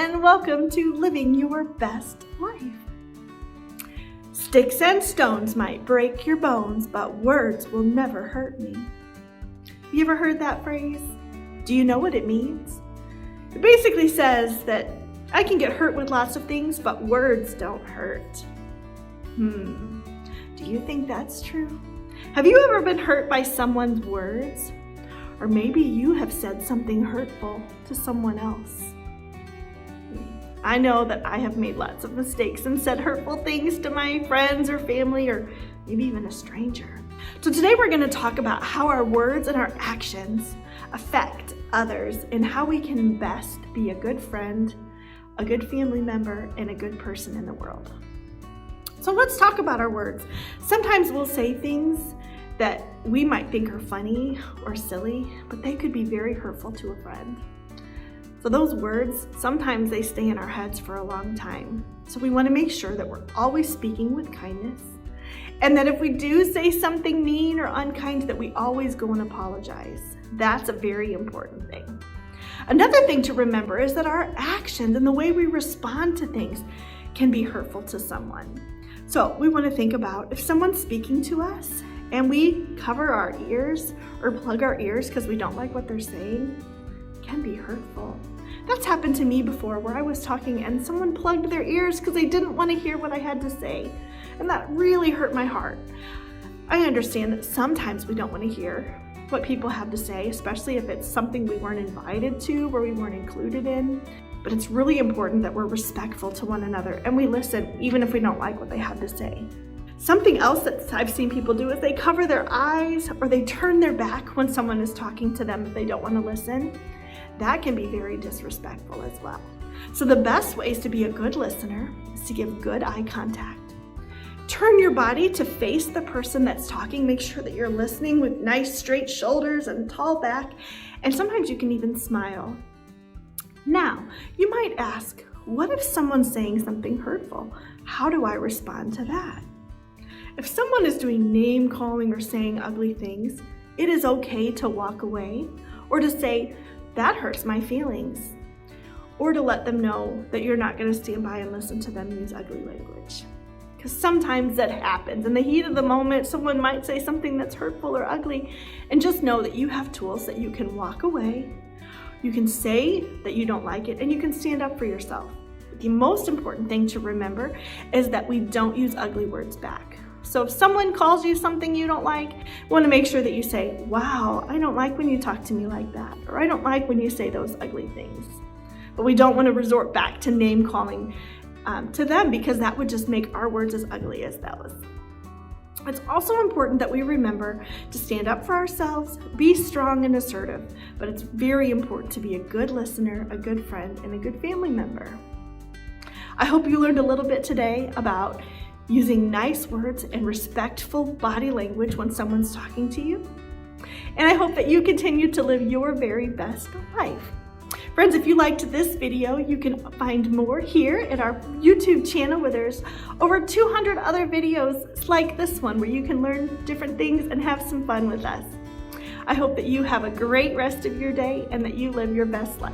and welcome to Living Your Best Life. Sticks and stones might break your bones, but words will never hurt me. You ever heard that phrase? Do you know what it means? It basically says that I can get hurt with lots of things, but words don't hurt. Do you think that's true? Have you ever been hurt by someone's words? Or maybe you have said something hurtful to someone else. I know that I have made lots of mistakes and said hurtful things to my friends or family or maybe even a stranger. So today we're going to talk about how our words and our actions affect others and how we can best be a good friend, a good family member, and a good person in the world. So let's talk about our words. Sometimes we'll say things that we might think are funny or silly, but they could be very hurtful to a friend. So those words, sometimes they stay in our heads for a long time. So we want to make sure that we're always speaking with kindness, and that if we do say something mean or unkind, that we always go and apologize. That's a very important thing. Another thing to remember is that our actions and the way we respond to things can be hurtful to someone. So we want to think about if someone's speaking to us and we cover our ears or plug our ears because we don't like what they're saying, it can be hurtful. That's happened to me before, where I was talking and someone plugged their ears because they didn't want to hear what I had to say. And that really hurt my heart. I understand that sometimes we don't want to hear what people have to say, especially if it's something we weren't invited to or we weren't included in. But it's really important that we're respectful to one another and we listen even if we don't like what they have to say. Something else that I've seen people do is they cover their eyes or they turn their back when someone is talking to them if they don't want to listen. That can be very disrespectful as well. So the best ways to be a good listener is to give good eye contact. Turn your body to face the person that's talking. Make sure that you're listening with nice straight shoulders and tall back. And sometimes you can even smile. Now, you might ask, what if someone's saying something hurtful? How do I respond to that? If someone is doing name calling or saying ugly things, it is okay to walk away or to say, that hurts my feelings, or to let them know that you're not going to stand by and listen to them use ugly language. Because sometimes that happens. In the heat of the moment, someone might say something that's hurtful or ugly, and just know that you have tools that you can walk away, you can say that you don't like it, and you can stand up for yourself. The most important thing to remember is that we don't use ugly words back. So if someone calls you something you don't like, you want to make sure that you say, wow, I don't like when you talk to me like that, or I don't like when you say those ugly things. But we don't want to resort back to name calling to them, because that would just make our words as ugly as those. It's also important that we remember to stand up for ourselves, be strong and assertive, but it's very important to be a good listener, a good friend, and a good family member. I hope you learned a little bit today about using nice words and respectful body language when someone's talking to you. And I hope that you continue to live your very best life. Friends, if you liked this video, you can find more here at our YouTube channel, where there's over 200 other videos like this one where you can learn different things and have some fun with us. I hope that you have a great rest of your day and that you live your best life.